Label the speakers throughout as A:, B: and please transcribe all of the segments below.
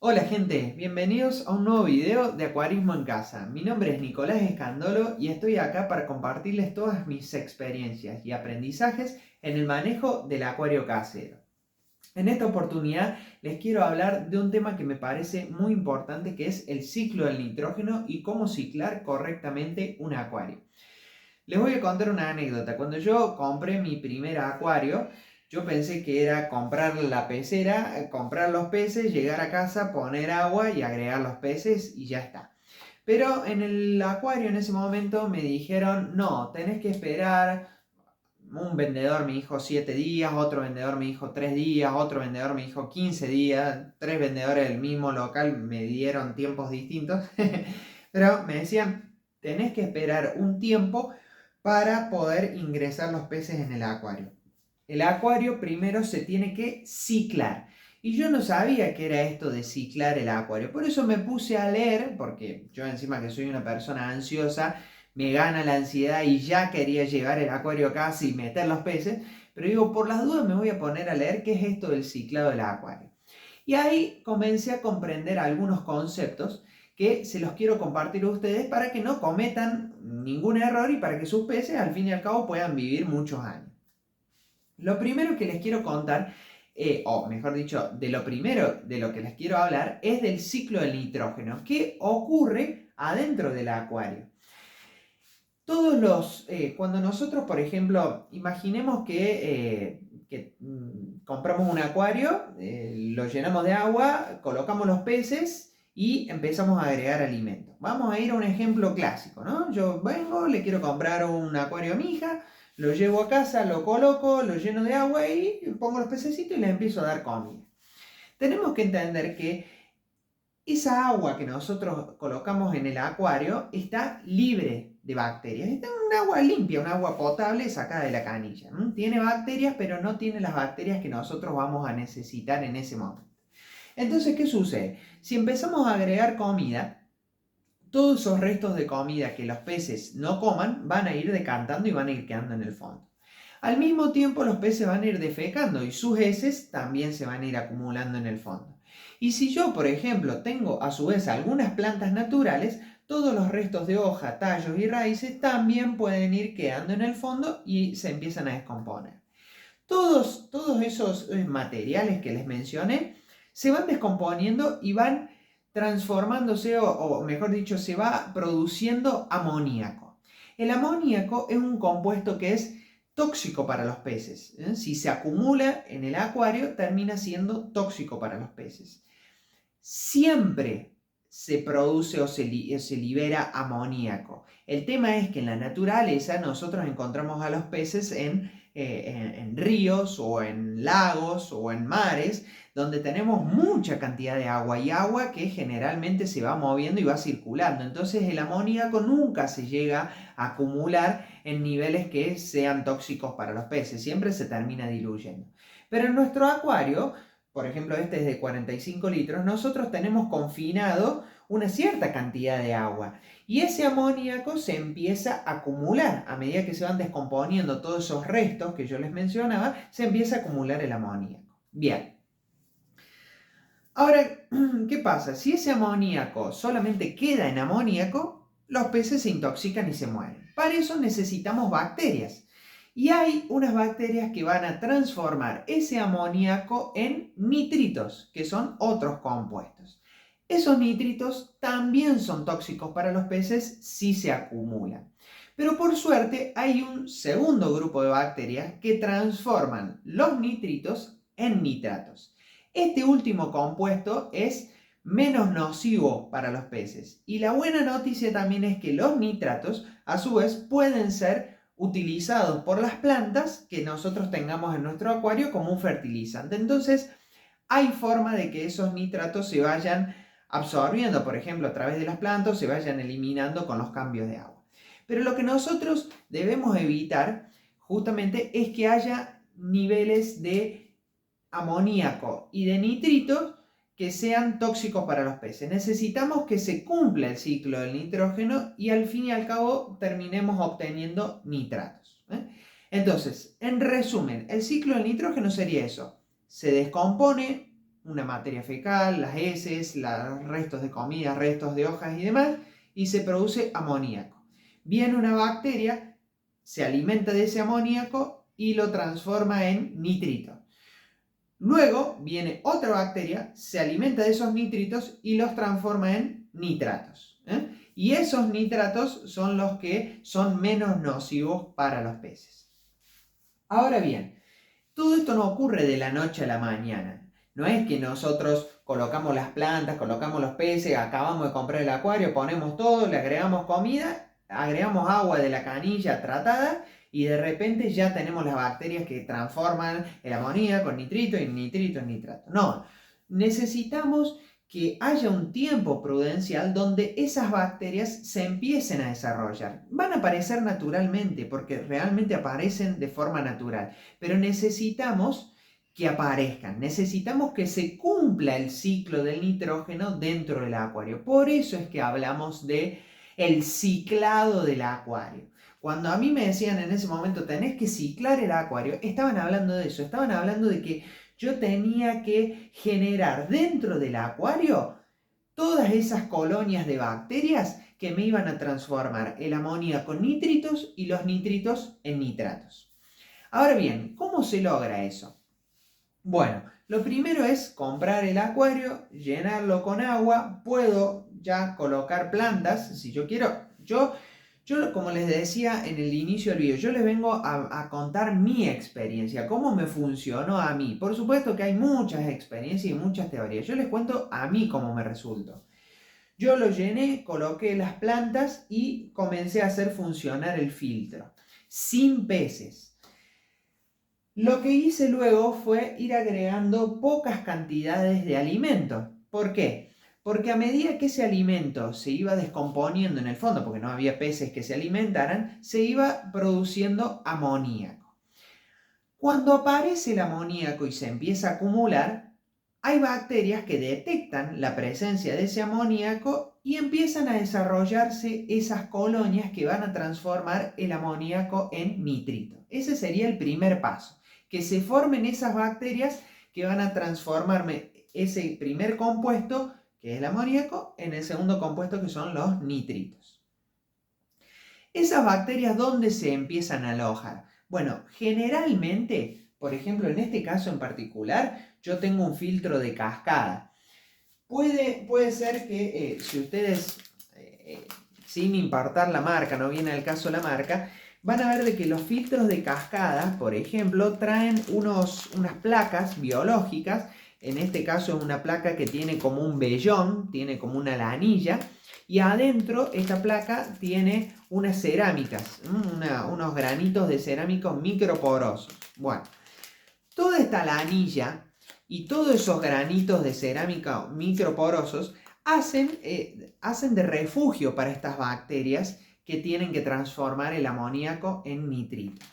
A: Hola gente, bienvenidos a un nuevo video de Acuarismo en Casa. Mi nombre es Nicolás Escandolo y estoy acá para compartirles todas mis experiencias y aprendizajes en el manejo del acuario casero. En esta oportunidad les quiero hablar de un tema que me parece muy importante, que es el ciclo del nitrógeno y cómo ciclar correctamente un acuario. Les voy a contar una anécdota. Cuando yo compré mi primer acuario, yo pensé que era comprar la pecera, comprar los peces, llegar a casa, poner agua y agregar los peces y ya está. Pero en el acuario en ese momento me dijeron, no, tenés que esperar. Un vendedor me dijo 7 días, otro vendedor me dijo 3 días, otro vendedor me dijo 15 días, tres vendedores del mismo local me dieron tiempos distintos. Pero me decían, tenés que esperar un tiempo para poder ingresar los peces en el acuario. El acuario primero se tiene que ciclar. Y yo no sabía qué era esto de ciclar el acuario. Por eso me puse a leer, porque yo encima que soy una persona ansiosa, me gana la ansiedad y ya quería llevar el acuario a casa y meter los peces. Pero digo, por las dudas me voy a poner a leer qué es esto del ciclado del acuario. Y ahí comencé a comprender algunos conceptos que se los quiero compartir a ustedes para que no cometan ningún error y para que sus peces al fin y al cabo puedan vivir muchos años. Lo primero que les quiero contar, o mejor dicho, de lo primero de lo que les quiero hablar, es del ciclo del nitrógeno, que ocurre adentro del acuario. Cuando nosotros, por ejemplo, imaginemos que compramos un acuario, lo llenamos de agua, colocamos los peces y empezamos a agregar alimento. Vamos a ir a un ejemplo clásico, ¿no? Yo vengo, le quiero comprar un acuario a mi hija, lo llevo a casa, lo coloco, lo lleno de agua y pongo los pececitos y les empiezo a dar comida. Tenemos que entender que esa agua que nosotros colocamos en el acuario está libre de bacterias. Está un agua limpia, un agua potable sacada de la canilla. Tiene bacterias, pero no tiene las bacterias que nosotros vamos a necesitar en ese momento. Entonces, ¿qué sucede? Si empezamos a agregar comida, todos esos restos de comida que los peces no coman van a ir decantando y van a ir quedando en el fondo. Al mismo tiempo los peces van a ir defecando y sus heces también se van a ir acumulando en el fondo. Y si yo, por ejemplo, tengo a su vez algunas plantas naturales, todos los restos de hoja, tallos y raíces también pueden ir quedando en el fondo y se empiezan a descomponer. Todos esos materiales que les mencioné se van descomponiendo y van transformándose, o mejor dicho, se va produciendo amoníaco. El amoníaco es un compuesto que es tóxico para los peces. Si se acumula en el acuario, termina siendo tóxico para los peces. Siempre se produce o se libera amoníaco. El tema es que en la naturaleza nosotros encontramos a los peces en ríos o en lagos o en mares donde tenemos mucha cantidad de agua y agua que generalmente se va moviendo y va circulando. Entonces el amoníaco nunca se llega a acumular en niveles que sean tóxicos para los peces, siempre se termina diluyendo. Pero en nuestro acuario, por ejemplo, este es de 45 litros, nosotros tenemos confinado una cierta cantidad de agua. Y ese amoníaco se empieza a acumular. A medida que se van descomponiendo todos esos restos que yo les mencionaba, se empieza a acumular el amoníaco. Bien. Ahora, ¿qué pasa? Si ese amoníaco solamente queda en amoníaco, los peces se intoxican y se mueren. Para eso necesitamos bacterias. Y hay unas bacterias que van a transformar ese amoníaco en nitritos, que son otros compuestos. Esos nitritos también son tóxicos para los peces si se acumulan. Pero por suerte hay un segundo grupo de bacterias que transforman los nitritos en nitratos. Este último compuesto es menos nocivo para los peces. Y la buena noticia también es que los nitratos, a su vez, pueden ser utilizados por las plantas que nosotros tengamos en nuestro acuario como un fertilizante. Entonces, hay forma de que esos nitratos se vayan absorbiendo, por ejemplo, a través de las plantas, se vayan eliminando con los cambios de agua. Pero lo que nosotros debemos evitar justamente es que haya niveles de amoníaco y de nitritos que sean tóxicos para los peces. Necesitamos que se cumpla el ciclo del nitrógeno y al fin y al cabo terminemos obteniendo nitratos. Entonces, en resumen, el ciclo del nitrógeno sería eso. Se descompone, una materia fecal, las heces, los restos de comida, restos de hojas y demás, y se produce amoníaco. Viene una bacteria, se alimenta de ese amoníaco y lo transforma en nitrito. Luego viene otra bacteria, se alimenta de esos nitritos y los transforma en nitratos. Y esos nitratos son los que son menos nocivos para los peces. Ahora bien, todo esto no ocurre de la noche a la mañana. No es que nosotros colocamos las plantas, colocamos los peces, acabamos de comprar el acuario, ponemos todo, le agregamos comida, agregamos agua de la canilla tratada y de repente ya tenemos las bacterias que transforman el amoníaco en nitrito y nitrito en nitrato. No, necesitamos que haya un tiempo prudencial donde esas bacterias se empiecen a desarrollar. Van a aparecer naturalmente porque realmente aparecen de forma natural, pero necesitamos que aparezcan, necesitamos que se cumpla el ciclo del nitrógeno dentro del acuario. Por eso es que hablamos de el ciclado del acuario. Cuando a mí me decían en ese momento, tenés que ciclar el acuario, estaban hablando de eso, estaban hablando de que yo tenía que generar dentro del acuario todas esas colonias de bacterias que me iban a transformar el amoníaco en nitritos y los nitritos en nitratos. Ahora bien, ¿cómo se logra eso? Bueno, lo primero es comprar el acuario, llenarlo con agua, puedo ya colocar plantas, si yo quiero. Yo, como les decía en el inicio del video, yo les vengo a contar mi experiencia, cómo me funcionó a mí. Por supuesto que hay muchas experiencias y muchas teorías. Yo les cuento a mí cómo me resultó. Yo lo llené, coloqué las plantas y comencé a hacer funcionar el filtro, sin peces. Lo que hice luego fue ir agregando pocas cantidades de alimento. ¿Por qué? Porque a medida que ese alimento se iba descomponiendo en el fondo, porque no había peces que se alimentaran, se iba produciendo amoníaco. Cuando aparece el amoníaco y se empieza a acumular, hay bacterias que detectan la presencia de ese amoníaco y empiezan a desarrollarse esas colonias que van a transformar el amoníaco en nitrito. Ese sería el primer paso, que se formen esas bacterias que van a transformarme ese primer compuesto, que es el amoníaco, en el segundo compuesto, que son los nitritos. ¿Esas bacterias dónde se empiezan a alojar? Bueno, generalmente, por ejemplo, en este caso en particular, yo tengo un filtro de cascada. Puede ser que si ustedes, sin importar la marca, no viene al caso la marca, van a ver de que los filtros de cascada, por ejemplo, traen unas placas biológicas. En este caso es una placa que tiene como un vellón, tiene como una lanilla, y adentro esta placa tiene unas cerámicas, unos granitos de cerámica microporosos. Bueno, toda esta lanilla y todos esos granitos de cerámica microporosos hacen de refugio para estas bacterias que tienen que transformar el amoníaco en nitrito.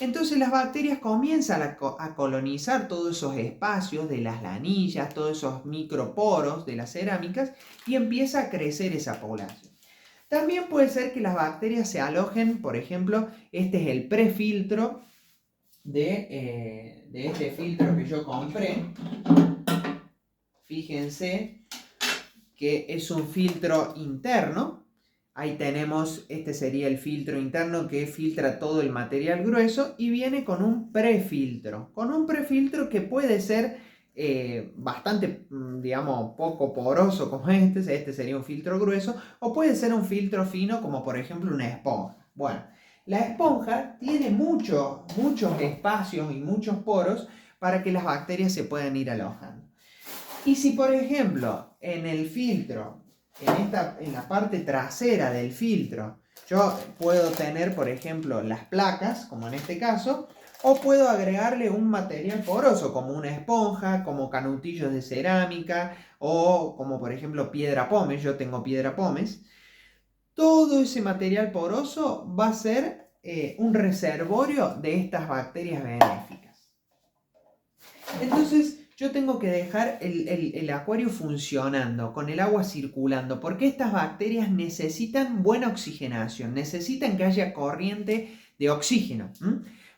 A: Entonces las bacterias comienzan a colonizar todos esos espacios de las lanillas, todos esos microporos de las cerámicas y empieza a crecer esa población. También puede ser que las bacterias se alojen, por ejemplo, este es el prefiltro de este filtro que yo compré. Fíjense que es un filtro interno. Ahí tenemos, este sería el filtro interno que filtra todo el material grueso y viene con un prefiltro. Con un prefiltro que puede ser bastante, digamos, poco poroso como este sería un filtro grueso, o puede ser un filtro fino como por ejemplo una esponja. Bueno, la esponja tiene muchos espacios y muchos poros para que las bacterias se puedan ir alojando. Y si por ejemplo en el filtro, en la parte trasera del filtro, yo puedo tener, por ejemplo, las placas, como en este caso, o puedo agregarle un material poroso, como una esponja, como canutillos de cerámica, o como por ejemplo piedra pómez. Yo tengo piedra pómez. Todo ese material poroso va a ser un reservorio de estas bacterias benéficas. Entonces, yo tengo que dejar el acuario funcionando, con el agua circulando, porque estas bacterias necesitan buena oxigenación, necesitan que haya corriente de oxígeno.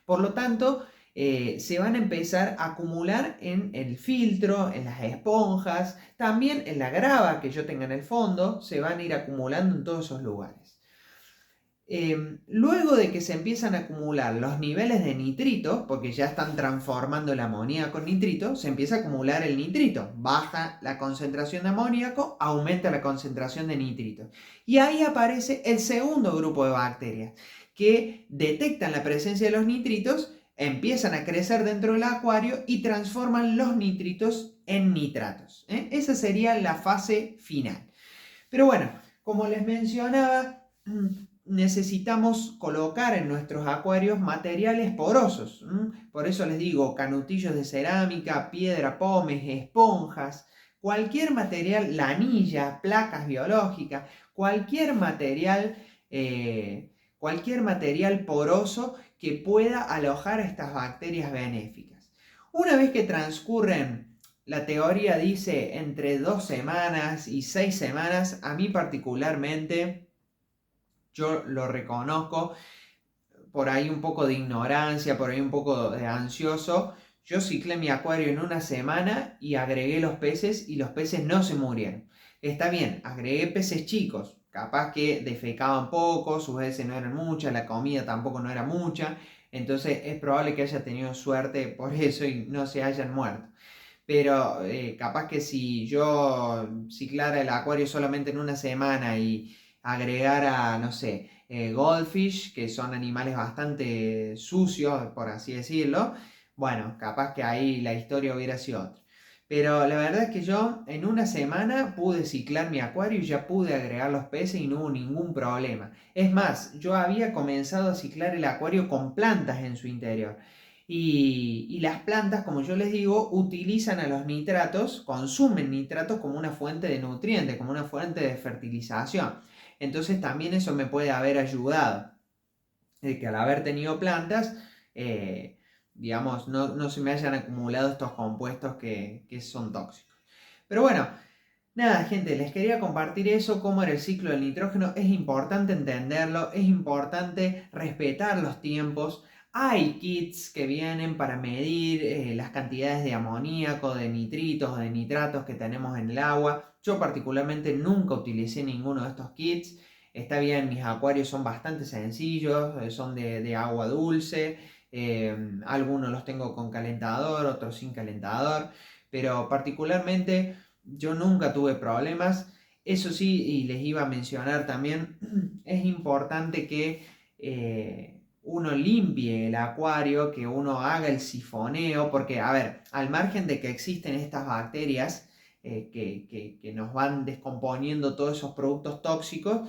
A: Por lo tanto, se van a empezar a acumular en el filtro, en las esponjas, también en la grava que yo tenga en el fondo, se van a ir acumulando en todos esos lugares. Luego de que se empiezan a acumular los niveles de nitrito, porque ya están transformando el amoníaco en nitrito, se empieza a acumular el nitrito. Baja la concentración de amoníaco, aumenta la concentración de nitrito. Y ahí aparece el segundo grupo de bacterias que detectan la presencia de los nitritos, empiezan a crecer dentro del acuario y transforman los nitritos en nitratos. Esa sería la fase final. Pero bueno, como les mencionaba, necesitamos colocar en nuestros acuarios materiales porosos. Por eso les digo, canutillos de cerámica, piedra pómez, esponjas, cualquier material, lanilla, placas biológicas, cualquier material poroso que pueda alojar estas bacterias benéficas. Una vez que transcurren, la teoría dice, entre 2 semanas y 6 semanas, a mí particularmente, yo lo reconozco, por ahí un poco de ignorancia, por ahí un poco de ansioso, yo ciclé mi acuario en 1 semana y agregué los peces y los peces no se murieron. Está bien, agregué peces chicos, capaz que defecaban poco, sus heces no eran muchas, la comida tampoco no era mucha, entonces es probable que haya tenido suerte por eso y no se hayan muerto. Pero capaz que si yo ciclara el acuario solamente en 1 semana y agregara, no sé, goldfish, que son animales bastante sucios, por así decirlo, bueno, capaz que ahí la historia hubiera sido otra. Pero la verdad es que yo en 1 semana pude ciclar mi acuario y ya pude agregar los peces y no hubo ningún problema. Es más, yo había comenzado a ciclar el acuario con plantas en su interior. Y las plantas, como yo les digo, utilizan a los nitratos, consumen nitratos como una fuente de nutrientes, como una fuente de fertilización. Entonces también eso me puede haber ayudado. De que al haber tenido plantas, digamos, no se me hayan acumulado estos compuestos que son tóxicos. Pero bueno, nada, gente, les quería compartir eso, cómo era el ciclo del nitrógeno. Es importante entenderlo, es importante respetar los tiempos. Hay kits que vienen para medir las cantidades de amoníaco, de nitritos, de nitratos que tenemos en el agua. Yo particularmente nunca utilicé ninguno de estos kits. Está bien, mis acuarios son bastante sencillos, son de agua dulce. Algunos los tengo con calentador, otros sin calentador. Pero particularmente yo nunca tuve problemas. Eso sí, y les iba a mencionar también, es importante que uno limpie el acuario, que uno haga el sifoneo, porque, a ver, al margen de que existen estas bacterias que nos van descomponiendo todos esos productos tóxicos,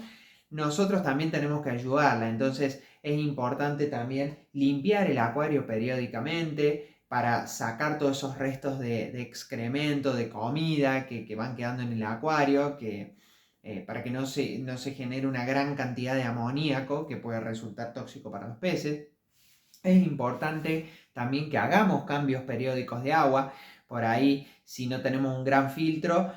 A: nosotros también tenemos que ayudarla. Entonces es importante también limpiar el acuario periódicamente para sacar todos esos restos de excremento, de comida que van quedando en el acuario, para que no se genere una gran cantidad de amoníaco que puede resultar tóxico para los peces. Es importante también que hagamos cambios periódicos de agua. Por ahí, si no tenemos un gran filtro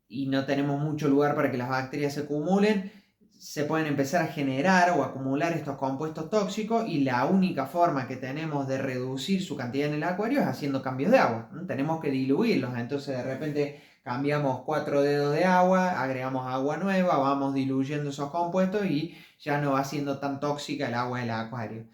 A: y no tenemos mucho lugar para que las bacterias se acumulen, se pueden empezar a generar o acumular estos compuestos tóxicos y la única forma que tenemos de reducir su cantidad en el acuario es haciendo cambios de agua. Tenemos que diluirlos, entonces de repente cambiamos 4 dedos de agua, agregamos agua nueva, vamos diluyendo esos compuestos y ya no va siendo tan tóxica el agua del acuario.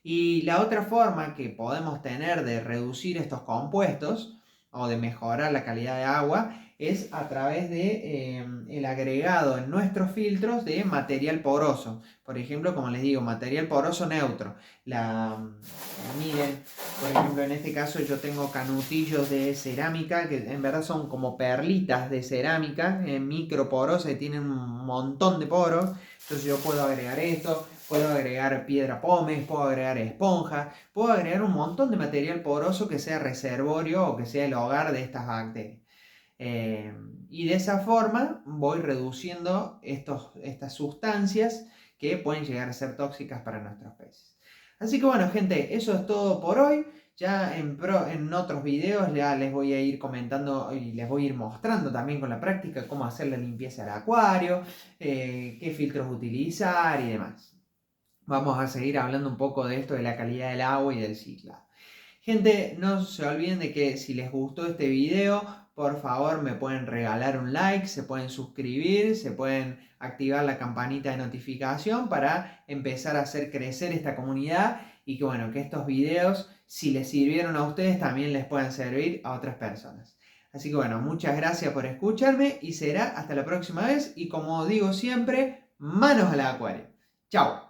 A: Y la otra forma que podemos tener de reducir estos compuestos o de mejorar la calidad de agua es a través de el agregado en nuestros filtros de material poroso. Por ejemplo, como les digo, material poroso neutro. Miren, por ejemplo, en este caso yo tengo canutillos de cerámica que en verdad son como perlitas de cerámica, microporosas, que tienen un montón de poros. Entonces yo puedo agregar esto. Puedo agregar piedra pómez, puedo agregar esponja, puedo agregar un montón de material poroso que sea reservorio o que sea el hogar de estas bacterias. Y de esa forma voy reduciendo estas sustancias que pueden llegar a ser tóxicas para nuestros peces. Así que bueno, gente, eso es todo por hoy. Ya en otros videos ya les voy a ir comentando y les voy a ir mostrando también con la práctica cómo hacer la limpieza del acuario, qué filtros utilizar y demás. Vamos a seguir hablando un poco de esto de la calidad del agua y del ciclado. Gente, no se olviden de que si les gustó este video, por favor me pueden regalar un like, se pueden suscribir, se pueden activar la campanita de notificación para empezar a hacer crecer esta comunidad y que bueno, que estos videos, si les sirvieron a ustedes, también les puedan servir a otras personas. Así que bueno, muchas gracias por escucharme y será hasta la próxima vez y como digo siempre, manos al acuario. Chao.